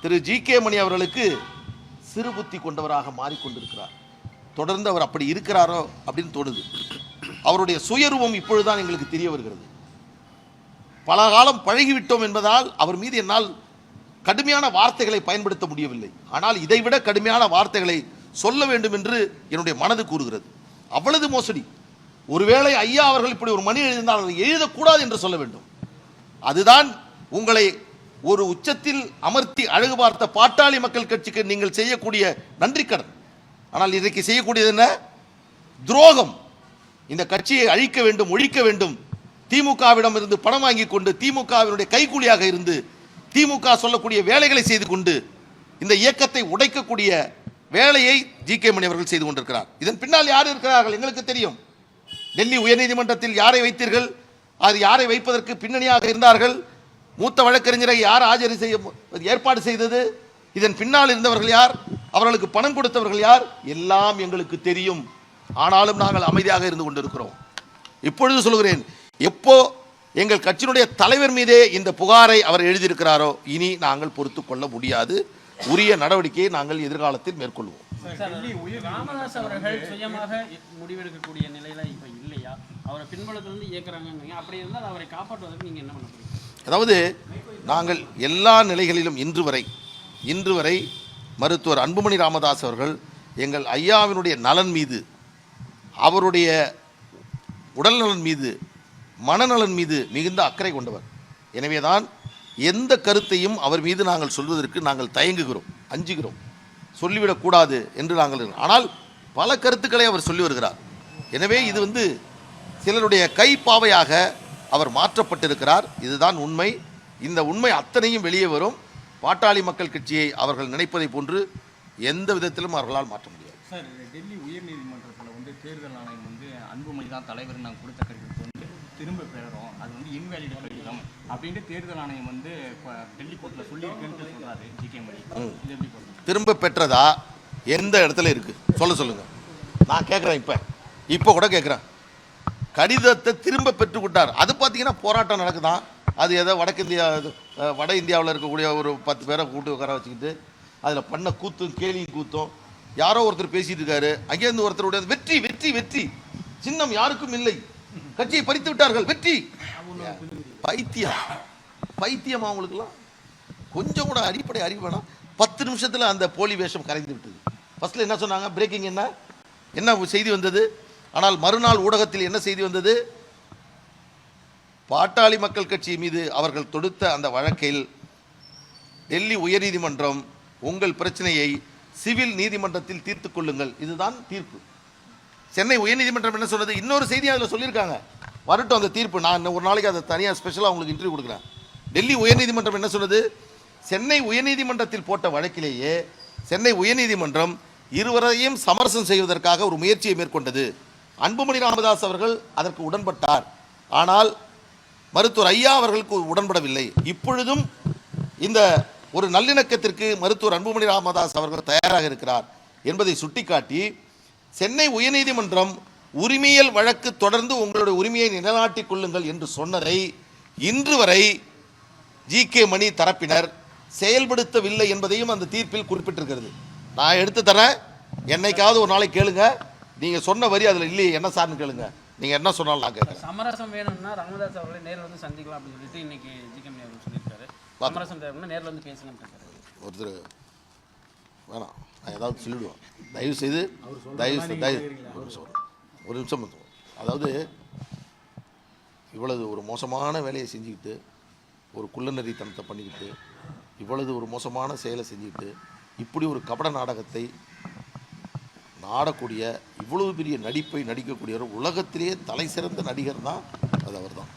திரு G K. மணி அவர்களுக்கு சிறு புத்தி கொண்டவராக மாறிக்கொண்டிருக்கிறார். தொடர்ந்து அவர் அப்படி இருக்கிறாரோ அப்படின்னு தோணுது. அவருடைய சுயரூபம் இப்பொழுதுதான் எங்களுக்கு தெரிய வருகிறது. பல காலம் பழகிவிட்டோம் என்பதால் அவர் மீது என்னால் கடுமையான வார்த்தைகளை பயன்படுத்த முடியவில்லை. ஆனால் இதைவிட கடுமையான வார்த்தைகளை சொல்ல வேண்டும் என்று என்னுடைய மனது கூறுகிறது. அவ்வளவு மோசடி. ஒருவேளை ஐயா அவர்கள் இப்படி ஒரு மணி எழுதினால் அதை எழுதக்கூடாது என்று சொல்ல வேண்டும். அதுதான் உங்களை ஒரு உச்சத்தில் அமர்த்தி அழகு பார்த்த பாட்டாளி மக்கள் கட்சிக்கு நீங்கள் செய்யக்கூடிய நன்றி கடன். ஆனால் இன்றைக்கு செய்யக்கூடியது என்ன? துரோகம். இந்த கட்சியை அழிக்க வேண்டும், ஒழிக்க வேண்டும். திமுகவிடம் இருந்து பணம் வாங்கி கொண்டு திமுகவினுடைய கைக்கூலியாக இருந்து திமுக சொல்லக்கூடிய வேலைகளை செய்து கொண்டு இந்த இயக்கத்தை உடைக்கக்கூடிய வேலையை ஜி.கே. மணி அவர்கள் செய்து கொண்டிருக்கிறார். இதன் பின்னால் யார் இருக்கிறார்கள் எங்களுக்கு தெரியும். டெல்லி உயர்நீதிமன்றத்தில் யாரை வைத்தீர்கள்? அது யாரை வைப்பதற்கு பின்னணியாக இருந்தார்கள்? மூத்த வழக்கறிஞரை யார் ஏற்பாடு செய்தது? இதன் பின்னால் இருந்தவர்கள் யார்? அவர்களுக்கு பணம் கொடுத்தவர்கள் யார்? எல்லாம் எங்களுக்கு தெரியும். ஆனாலும் நாங்கள் அமைதியாக இருந்து கொண்டிருக்கிறோம். இப்பொழுது சொல்கிறேன், எப்போ எங்கள் கட்சியினுடைய தலைவர் மீதே இந்த புகாரை அவர் எழுதியிருக்கிறாரோ இனி நாங்கள் பொறுத்து கொள்ள முடியாது. உரிய நடவடிக்கையை நாங்கள் எதிர்காலத்தில் மேற்கொள்வோம். ராமதாஸ் அவர்கள் சுயமாக முடிவெடுக்கக்கூடிய நிலையில இப்ப இல்லையா? அவரை பின்புலத்திலிருந்து இயக்குறாங்க. அப்படி இருந்தால் அவரை காப்பாற்றுவதற்கு நீங்க என்ன பண்ண முடியும்? அதாவது நாங்கள் எல்லா நிலைகளிலும் இன்று வரை மருத்துவர் அன்புமணி ராமதாஸ் அவர்கள் எங்கள் ஐயாவினுடைய நலன் மீது, அவருடைய உடல் நலன் மீது, மனநலன் மீது மிகுந்த அக்கறை கொண்டவர். எனவேதான் எந்த கருத்தையும் அவர் மீது நாங்கள் சொல்வதற்கு நாங்கள் தயங்குகிறோம், அஞ்சுகிறோம். சொல்லிவிடக்கூடாது என்று நாங்கள். ஆனால் பல கருத்துக்களை அவர் சொல்லி வருகிறார். எனவே இது சிலருடைய கைப்பாவையாக அவர் மாற்றப்பட்டிருக்கிறார். இதுதான் உண்மை. இந்த உண்மை அத்தனையும் வெளியே வரும். பாட்டாளி மக்கள் கட்சியை அவர்கள் நினைப்பதை போன்று எந்த விதத்திலும் அவர்களால் மாற்ற முடியாது. சார், டெல்லி உயர்நீதிமன்றத்தில் தேர்தல் ஆணையம் அன்புமணி தான் தலைவர் நாங்கள் கொடுத்த கடிதத்தை திரும்ப பெறுறோம், அது இன்வேலிட் கடிதம் அப்படின்ட்டு தேர்தல் ஆணையம் டெல்லி கோர்ட்டில் சொல்லியிருக்குன்னு சொல்கிறாரு ஜி.கே. மணி. இது எப்படி போடுறது? திரும்ப பெற்றதா எந்த இடத்துல இருக்கு சொல்லுங்க. நான் கேட்குறேன், இப்போ கூட கேட்குறேன். கடிதத்தை திரும்ப பெற்றுக்கிட்டார். அது பார்த்தீங்கன்னா போராட்டம் நடக்குதான். அது ஏதோ வட இந்தியாவில் இருக்கக்கூடிய ஒரு 10 பேரை கூட்டு உட்கார வச்சுக்கிட்டு அதில் பண்ண கூத்தும் கேலியும் கூத்தும். யாரோ ஒருத்தர் பேசிட்டு இருக்காரு, அங்கேருந்து ஒருத்தருடைய வெற்றி வெற்றி வெற்றி சின்னம் யாருக்கும் இல்லை, கட்சியை பறித்து விட்டார்கள், வெற்றி. பைத்தியம் அவங்களுக்குலாம் கொஞ்சம் கூட அடிப்படை அறிவு வேணாம். 10 நிமிஷத்தில் அந்த போலி வேஷம் கரைந்து விட்டது. ஃபர்ஸ்ட்ல என்ன சொன்னாங்க? பிரேக்கிங் என்ன செய்தி வந்தது? ஆனால் மறுநாள் ஊடகத்தில் என்ன செய்தி வந்தது? பாட்டாளி மக்கள் கட்சி மீது அவர்கள் தொடுத்த அந்த வழக்கில் டெல்லி உயர்நீதிமன்றம் உங்கள் பிரச்சனையை சிவில் நீதிமன்றத்தில் தீர்த்து கொள்ளுங்கள், இதுதான் தீர்ப்பு. சென்னை உயர்நீதிமன்றம் என்ன சொன்னது? இன்னொரு செய்தி அதில் சொல்லியிருக்காங்க, வரட்டும் அந்த தீர்ப்பு. நான் ஒரு நாளைக்கு அதை தனியாக ஸ்பெஷலாக உங்களுக்கு இன்டர்வியூ கொடுக்குறேன். டெல்லி உயர்நீதிமன்றம் என்ன சொன்னது? சென்னை உயர்நீதிமன்றத்தில் போட்ட வழக்கிலேயே சென்னை உயர்நீதிமன்றம் இருவரையும் சமரசம் செய்வதற்காக ஒரு முயற்சியை மேற்கொண்டது. அன்புமணி ராமதாஸ் அவர்கள் அதற்கு உடன்பட்டார். ஆனால் மருத்துவர் ஐயா அவர்களுக்கு உடன்படவில்லை. இப்பொழுதும் இந்த ஒரு நல்லிணக்கத்திற்கு மருத்துவர் அன்புமணி ராமதாஸ் அவர்கள் தயாராக இருக்கிறார் என்பதை சுட்டிக்காட்டி சென்னை உயர்நீதிமன்றம் உரிமையல் வழக்கு தொடர்ந்து உங்களுடைய உரிமையை நிலைநாட்டிக் கொள்ளுங்கள் என்று சொன்னதை இன்று வரை ஜி.கே. மணி தரப்பினர் செயல்படுத்தவில்லை என்பதையும் அந்த தீர்ப்பில் குறிப்பிட்டிருக்கிறது. நான் எடுத்து தரேன், என்னைக்காவது ஒரு நாளைக்கு கேளுங்க. நீங்கள் சொன்ன வரி அதில் இல்லையே, என்ன சார்னு கேளுங்க. நீங்கள் என்ன சொன்னாலும் நான் கேட்குறேன். சமரசம் வேணும்னா ராமதாஸ் அவர்களை நேரில் சந்திக்கலாம் அப்படின்னு சொல்லிட்டு இன்னைக்கு ஜி.கே. மணி அவர்கள் சொல்லியிருக்காரு. சமரசம் தேவைன்னா நேரில் பேசலாம். ஒருத்தர் வேணாம், நான் ஏதாவது சொல்லிவிடுவேன். தயவு ஒரு நிமிஷம். அதாவது இவ்வளவு ஒரு மோசமான வேலையை செஞ்சுக்கிட்டு, ஒரு குள்ளநெறித்தனத்தை பண்ணிக்கிட்டு, இவ்வளவு ஒரு மோசமான செயலை செஞ்சுக்கிட்டு, இப்படி ஒரு கபட நாடகத்தை நாடக்கூடிய இவ்வளவு பெரிய நடிப்பை நடிக்கக்கூடியவர், உலகத்திலேயே தலை சிறந்த நடிகர் தான் அது அவர் தான்.